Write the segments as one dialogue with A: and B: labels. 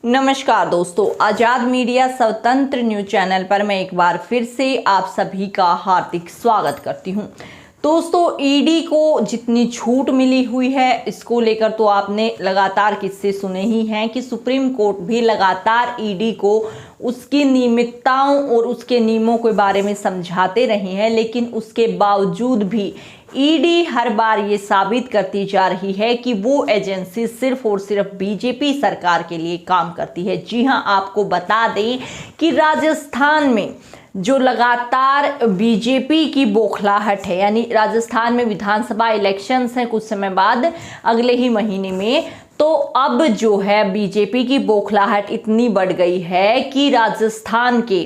A: नमस्कार दोस्तों, आजाद मीडिया स्वतंत्र न्यूज चैनल पर मैं एक बार फिर से आप सभी का हार्दिक स्वागत करती हूं। दोस्तों, ईडी को जितनी छूट मिली हुई है इसको लेकर तो आपने लगातार किस्से सुने ही हैं कि सुप्रीम कोर्ट भी लगातार ईडी को उसकी नियमितताओं और उसके नियमों के बारे में समझाते रहे हैं, लेकिन उसके बावजूद भी ईडी हर बार ये साबित करती जा रही है कि वो एजेंसी सिर्फ और सिर्फ बीजेपी सरकार के लिए काम करती है। जी हां, आपको बता दें कि राजस्थान में जो लगातार बीजेपी की बौखलाहट है, यानी राजस्थान में विधानसभा इलेक्शंस हैं कुछ समय बाद अगले ही महीने में, तो अब जो है बीजेपी की बौखलाहट इतनी बढ़ गई है कि राजस्थान के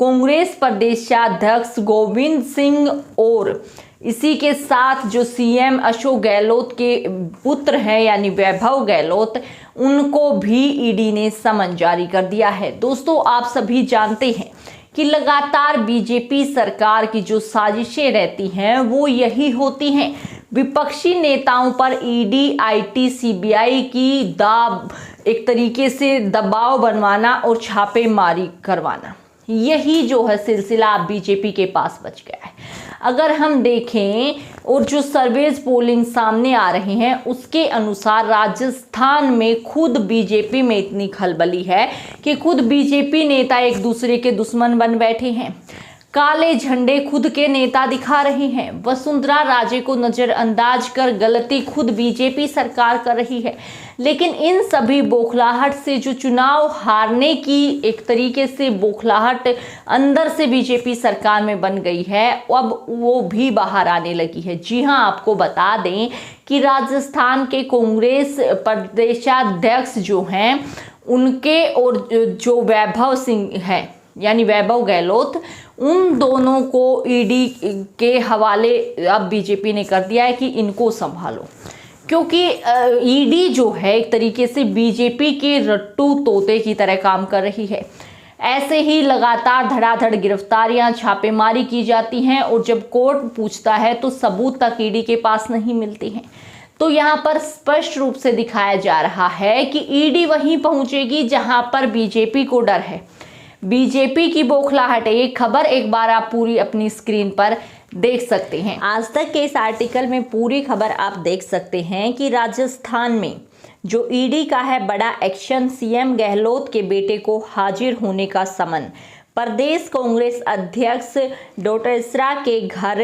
A: कांग्रेस प्रदेशाध्यक्ष गोविंद सिंह और इसी के साथ जो सीएम अशोक गहलोत के पुत्र हैं यानी वैभव गहलोत, उनको भी ईडी ने समन जारी कर दिया है। दोस्तों, आप सभी जानते हैं कि लगातार बीजेपी सरकार की जो साजिशें रहती हैं वो यही होती हैं, विपक्षी नेताओं पर ईडी, आईटी, सीबीआई की एक तरीके से दबाव बनवाना और छापेमारी करवाना। यही जो है सिलसिला बीजेपी के पास बच गया है। अगर हम देखें और जो सर्वेज पोलिंग सामने आ रहे हैं उसके अनुसार राजस्थान में खुद बीजेपी में इतनी खलबली है कि खुद बीजेपी नेता एक दूसरे के दुश्मन बन बैठे हैं। काले झंडे खुद के नेता दिखा रहे हैं। वसुंधरा राजे को नजरअंदाज कर गलती खुद बीजेपी सरकार कर रही है। लेकिन इन सभी बौखलाहट से जो चुनाव हारने की एक तरीके से बौखलाहट अंदर से बीजेपी सरकार में बन गई है, अब वो भी बाहर आने लगी है। जी हां, आपको बता दें कि राजस्थान के कांग्रेस प्रदेशाध्यक्ष जो हैं उनके और जो वैभव सिंह है यानी वैभव गहलोत, उन दोनों को ईडी के हवाले अब बीजेपी ने कर दिया है कि इनको संभालो, क्योंकि ईडी जो है एक तरीके से बीजेपी के रट्टू तोते की तरह काम कर रही है। ऐसे ही लगातार धड़ाधड़ गिरफ्तारियां, छापेमारी की जाती हैं और जब कोर्ट पूछता है तो सबूत तक ईडी के पास नहीं मिलती हैं। तो यहाँ पर स्पष्ट रूप से दिखाया जा रहा है कि ईडी वहीं पहुंचेगी जहां पर बीजेपी को डर है, बीजेपी की बौखलाहट है। ये खबर एक बार आप पूरी अपनी स्क्रीन पर देख सकते हैं। आज तक के इस आर्टिकल में पूरी खबर आप देख सकते हैं कि राजस्थान में जो ईडी का है बड़ा एक्शन, सीएम गहलोत के बेटे को हाजिर होने का समन, प्रदेश कांग्रेस अध्यक्ष डोटासरा के घर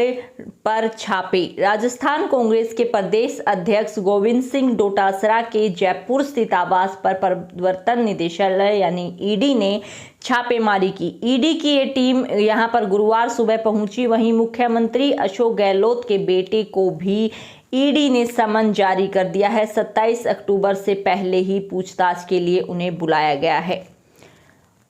A: पर छापे। राजस्थान कांग्रेस के प्रदेश अध्यक्ष गोविंद सिंह डोटासरा के जयपुर स्थित आवास पर प्रवर्तन निदेशालय यानी ईडी ने छापेमारी की। ईडी की ये टीम यहां पर गुरुवार सुबह पहुंची। वहीं मुख्यमंत्री अशोक गहलोत के बेटे को भी ईडी ने समन जारी कर दिया है। 27 अक्टूबर से पहले ही पूछताछ के लिए उन्हें बुलाया गया है।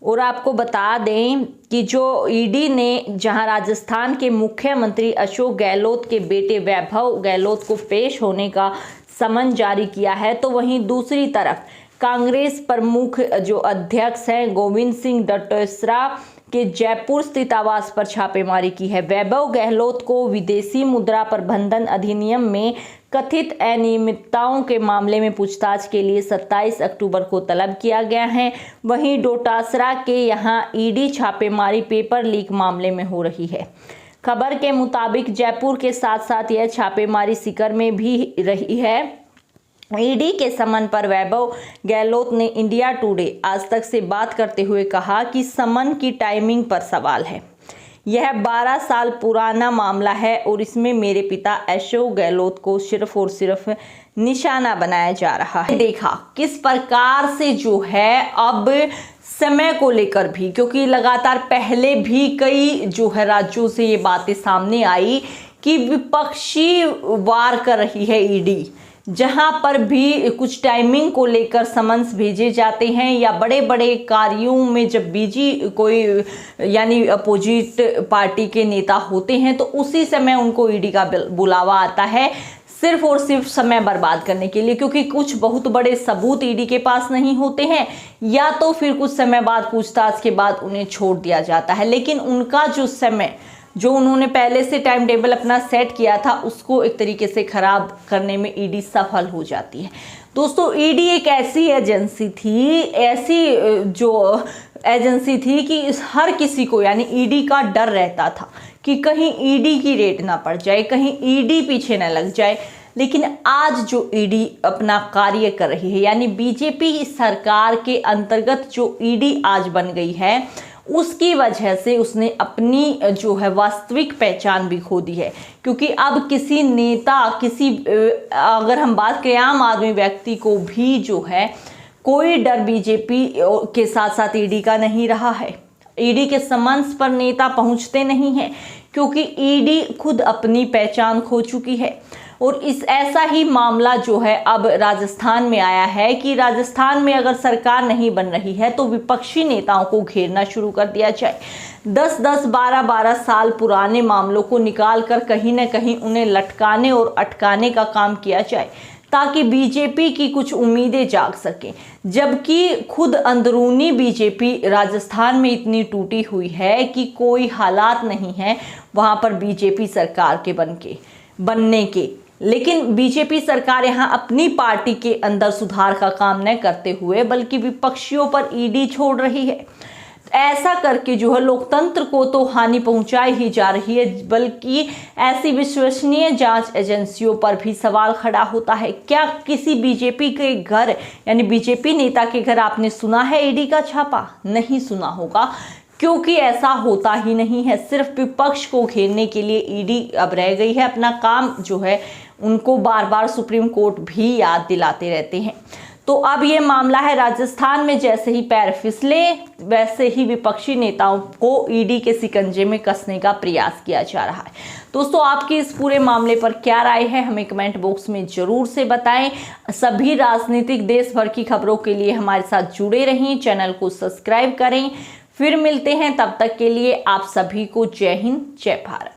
A: और आपको बता दें कि जो ईडी ने जहां राजस्थान के मुख्यमंत्री अशोक गहलोत के बेटे वैभव गहलोत को पेश होने का समन जारी किया है, तो वहीं दूसरी तरफ कांग्रेस प्रमुख जो अध्यक्ष हैं गोविंद सिंह डोटासरा के जयपुर स्थित आवास पर छापेमारी की है। वैभव गहलोत को विदेशी मुद्रा प्रबंधन अधिनियम में कथित अनियमितताओं के मामले में पूछताछ के लिए 27 अक्टूबर को तलब किया गया है। वहीं डोटासरा के यहां ईडी छापेमारी पेपर लीक मामले में हो रही है। खबर के मुताबिक जयपुर के साथ साथ यह छापेमारी सीकर में भी रही है। ईडी के समन पर वैभव गहलोत ने इंडिया टुडे आज तक से बात करते हुए कहा कि समन की टाइमिंग पर सवाल है। यह 12 साल पुराना मामला है और इसमें मेरे पिता अशोक गहलोत को सिर्फ और सिर्फ निशाना बनाया जा रहा है। देखा किस प्रकार से जो है अब समय को लेकर भी, क्योंकि लगातार पहले भी कई जो है राज्यों से ये बातें सामने आई कि विपक्षी वार कर रही है ईडी, जहां पर भी कुछ टाइमिंग को लेकर समन्स भेजे जाते हैं या बड़े बड़े कार्यों में जब बिजी कोई यानी अपोजिट पार्टी के नेता होते हैं तो उसी समय उनको ईडी का बुलावा आता है, सिर्फ और सिर्फ समय बर्बाद करने के लिए, क्योंकि कुछ बहुत बड़े सबूत ईडी के पास नहीं होते हैं या तो फिर कुछ समय बाद पूछताछ के बाद उन्हें छोड़ दिया जाता है। लेकिन उनका जो समय जो उन्होंने पहले से टाइम टेबल अपना सेट किया था उसको एक तरीके से खराब करने में ईडी सफल हो जाती है। दोस्तों ईडी एक ऐसी एजेंसी थी, जो एजेंसी थी कि हर किसी को यानी ईडी का डर रहता था कि कहीं ईडी की रेड ना पड़ जाए, कहीं ईडी पीछे ना लग जाए। लेकिन आज जो ईडी अपना कार्य कर रही है, यानी बीजेपी सरकार के अंतर्गत जो ईडी आज बन गई है, उसकी वजह से उसने अपनी जो है वास्तविक पहचान भी खो दी है। क्योंकि अब किसी नेता, अगर हम बात करें आम आदमी व्यक्ति को भी जो है कोई डर बीजेपी के साथ साथ ईडी का नहीं रहा है। ईडी के समन्स पर नेता पहुंचते नहीं हैं क्योंकि ईडी खुद अपनी पहचान खो चुकी है। और ऐसा ही मामला जो है अब राजस्थान में आया है कि राजस्थान में अगर सरकार नहीं बन रही है तो विपक्षी नेताओं को घेरना शुरू कर दिया जाए। 10-10, 12-12 साल पुराने मामलों को निकाल कर कहीं ना कहीं उन्हें लटकाने और अटकाने का काम किया जाए ताकि बीजेपी की कुछ उम्मीदें जाग सकें। जबकि खुद अंदरूनी बीजेपी राजस्थान में इतनी टूटी हुई है कि कोई हालात नहीं है वहां पर बीजेपी सरकार के बनने के। लेकिन बीजेपी सरकार यहाँ अपनी पार्टी के अंदर सुधार का काम न करते हुए बल्कि विपक्षियों पर ईडी छोड़ रही है। ऐसा करके जो है लोकतंत्र को तो हानि पहुंचाई ही जा रही है, बल्कि ऐसी विश्वसनीय जांच एजेंसियों पर भी सवाल खड़ा होता है। क्या किसी बीजेपी के घर यानी बीजेपी नेता के घर आपने सुना है ईडी का छापा? नहीं सुना होगा, क्योंकि ऐसा होता ही नहीं है। सिर्फ विपक्ष को घेरने के लिए ईडी अब रह गई है। अपना काम जो है उनको बार बार सुप्रीम कोर्ट भी याद दिलाते रहते हैं। तो अब ये मामला है राजस्थान में, जैसे ही पैर फिसले वैसे ही विपक्षी नेताओं को ईडी के शिकंजे में कसने का प्रयास किया जा रहा है। दोस्तों आपकी इस पूरे मामले पर क्या राय है, हमें कमेंट बॉक्स में जरूर से बताएं। सभी राजनीतिक देश भर की खबरों के लिए हमारे साथ जुड़े रहें, चैनल को सब्सक्राइब करें। फिर मिलते हैं, तब तक के लिए आप सभी को जय हिंद, जय भारत।